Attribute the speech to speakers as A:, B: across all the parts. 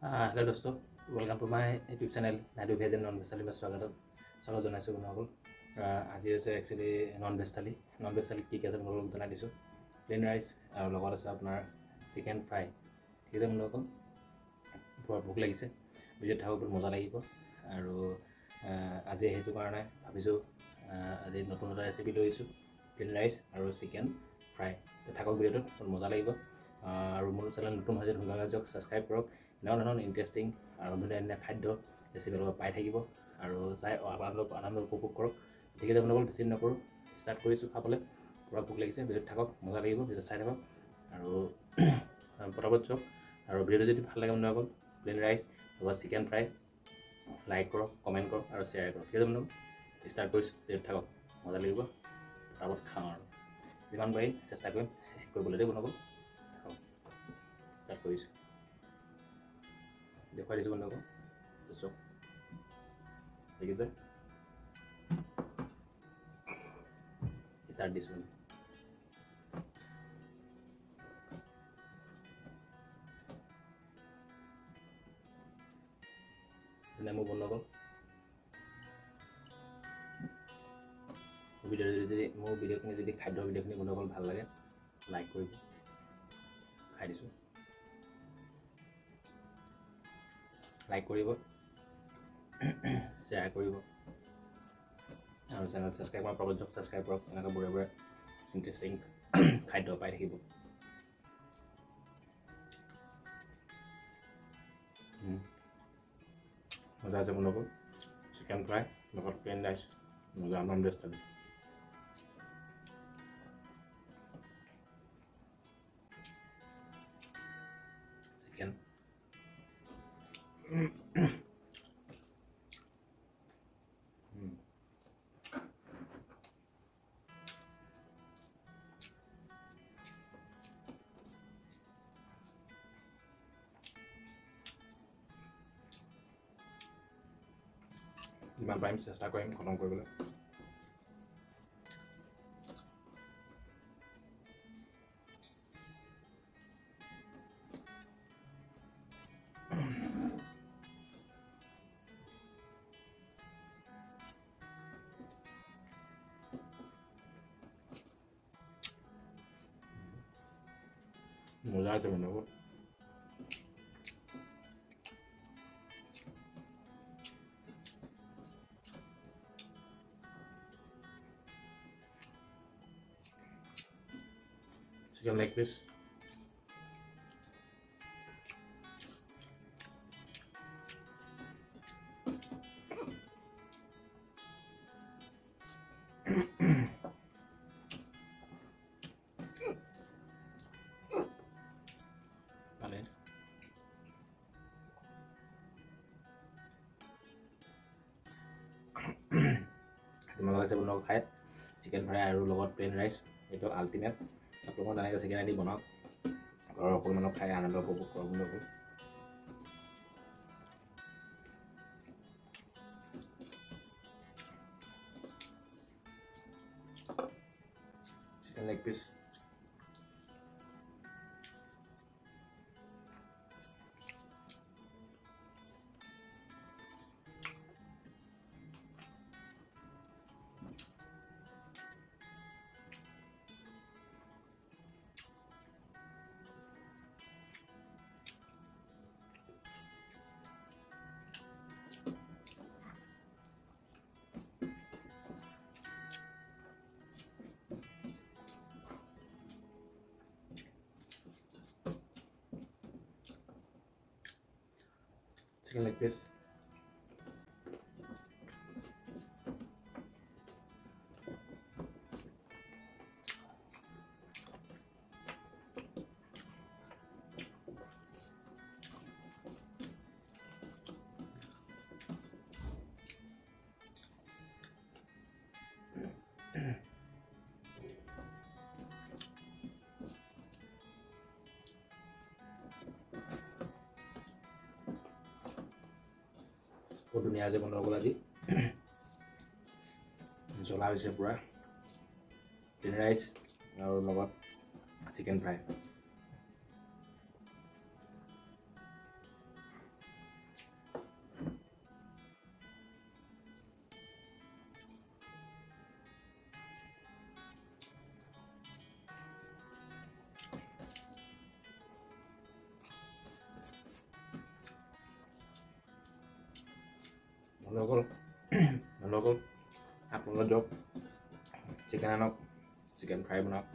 A: Hello दोस्तों, welcome to my YouTube channel Naidu भेज and non veg थाली में स्वागत जनाइছোঁ বন্ধুসকল। আজি হৈছে একচুৱেলি নন ভেজ থালি কি কি আছে আপোনালোকক জনাই দিছোঁ। প্লেইন ৰাইচ আৰু লগত আছে আপোনাৰ চিকেন ফ্ৰাই। ঠিক আছে বন্ধুসকল, বৰ ভোক লাগিছে, ভিডিঅ'ত থাকক বহুত মজা লাগিব। আৰু আজি সেইটো কাৰণে ভাবিছোঁ আজি নতুন এটা ৰেচিপি লৈ আহিছোঁ, প্লেইন ৰাইচ আৰু চিকেন ফ্ৰাই। থাকক ভিডিঅ'টোত মজা লাগিব। আৰু মোৰ চেনেল নতুন হৈছে ধুনীয়া যাওক, ছাবস্ক্ৰাইব কৰক। এনেকুৱা ধৰণৰ ইণ্টাৰেষ্টিং আৰু ধুনীয়া খাদ্য ৰেচিপি লগত পাই থাকিব আৰু চাই আপোনালোক আনন্দ উপভোগ কৰক। ঠিক আছে বন্ধুসকল, বেছি নকৰোঁ, ষ্টাৰ্ট কৰিছোঁ খাবলৈ। পূৰা ভোক লাগিছে, ভিডিঅ'ত থাকক, মজা লাগিব, ভিডিঅ'ত চাই থাকক আৰু পটাপট চাওক। আৰু ভিডিঅ'টো যদি ভাল লাগে বন্ধুসকল, প্লেইন ৰাইচ লগত চিকেন ফ্ৰাই লাইক কৰক, কমেণ্ট কৰক আৰু শ্বেয়াৰ কৰক। ঠিক আছে বন্ধুসকল, ষ্টাৰ্ট কৰিছোঁ, ভিডিঅ'ত থাকক, মজা লাগিব। পটাপট খাওঁ আৰু যিমান পাৰি চেষ্টা কৰিম শেষ কৰিবলৈ দেই বন্ধুসকল। ষ্টাৰ্ট কৰিছোঁ, দেখুৱাই দিছোঁ বন্ধুসকল, চাওক দেখিছে, ষ্টাৰ্ট দিছোঁ। নেমু বন্ধুসকল, মোৰ ভিডিঅ'খিনি যদি খাদ্যৰ ভিডিঅ'খিনি বন্ধুসকল ভাল লাগে লাইক কৰিব, খাই দিছোঁ, লাইক কৰিব, শ্বেয়াৰ কৰিব আৰু চেনেল ছাবস্ক্ৰাইব কৰা পৰাপত ছাবস্ক্ৰাইব কৰক। এনেকৈ বঢ়িয়া ইণ্টাৰেষ্টিং খাদ্য পাই থাকিব। মজা আছে বন্ধুসকল, চিকেন ফ্ৰাই লগত প্লেইন ৰাইচ, মজা নন ভেজ থালি। চিকেন যিমান পাৰিম চেষ্টা কৰিম খতম কৰিবলৈ। মজা আছে বন্ধুসকল, chicken leg piece, মানে মজা লাগিছে বন্ধুসকল খাই। চিকেন ফ্ৰাই আৰু লগত প্লেইন ৰাইচ, এইটো আল্টিমেট। আপোনালোকৰ তেনেকৈ চিকেন আনি বনাওক, ঘৰৰ সকলো খাই আনন্দ উপভোগ কৰক বন্ধুসকল। Chicken leg piece, chicken leg piece, বহুত ধুনীয়া আছে বন্ধুসকল। আজি জ্বলা হৈছে পূৰা, প্লেইন ৰাইচ আৰু লগত চিকেন ফ্ৰাই। বন্ধুসকল আপোনালোকে দিয়ক চিকেন আনক চিকেন ফ্ৰাই বনাওক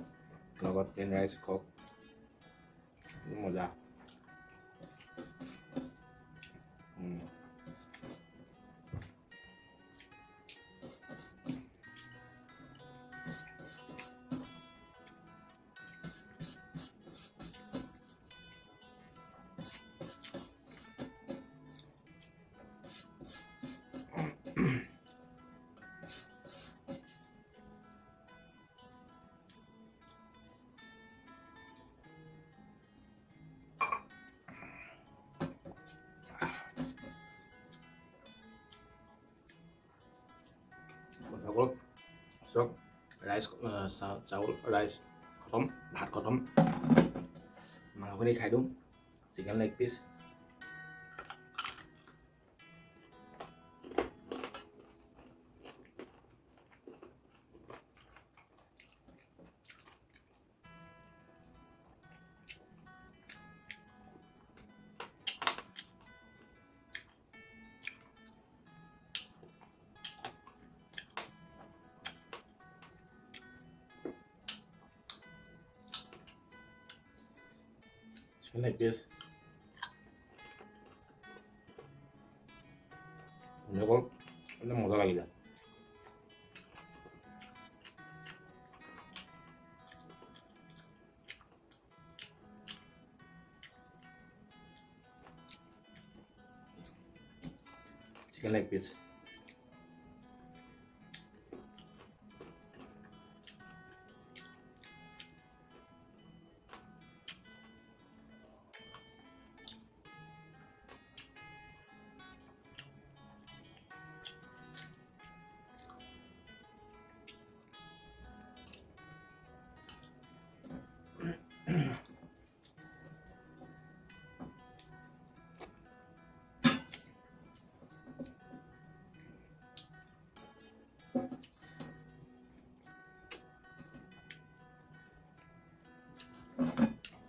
A: লগত প্লেইন ৰাইচ খাওক মজা বন্ধুসকল চাওক ৰাইচ চাউল ৰাইচ খতম ভাত খতম মাংসখিনি খাই দিওঁ chicken leg piece chicken leg piece বন্ধুসকল একদম মজা লাগি যায় chicken leg piece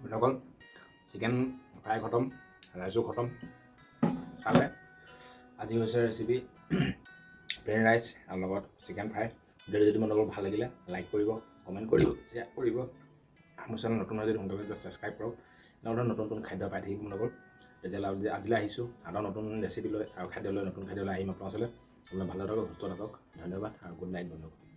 A: বন্ধুসকল চিকেন ফ্ৰাই খতম ৰাইচো খতম চালে আজি হৈছে ৰেচিপি প্লেইন ৰাইচ আৰু লগত চিকেন ফ্ৰাই ভিডিঅ'টো যদি বন্ধুসকল ভাল লাগিলে লাইক কৰিব কমেণ্ট কৰিব শ্বেয়াৰ কৰিব মোৰ চেনেল নতুন যদি সোনকালে ছাবস্ক্ৰাইব কৰক লগতে নতুন নতুন খাদ্য পাই থাকিব বন্ধুসকল তেতিয়াহ'লে আজিলৈ আহিছোঁ আৰু নতুন ৰেচিপি লৈ আৰু খাদ্য লৈ নতুন খাদ্য লৈ আহিম আপোনাৰ ওচৰলৈ আপোনালোক ভালে থাকক সুস্থ থাকক ধন্যবাদ আৰু গুড নাইট বন্ধুসকল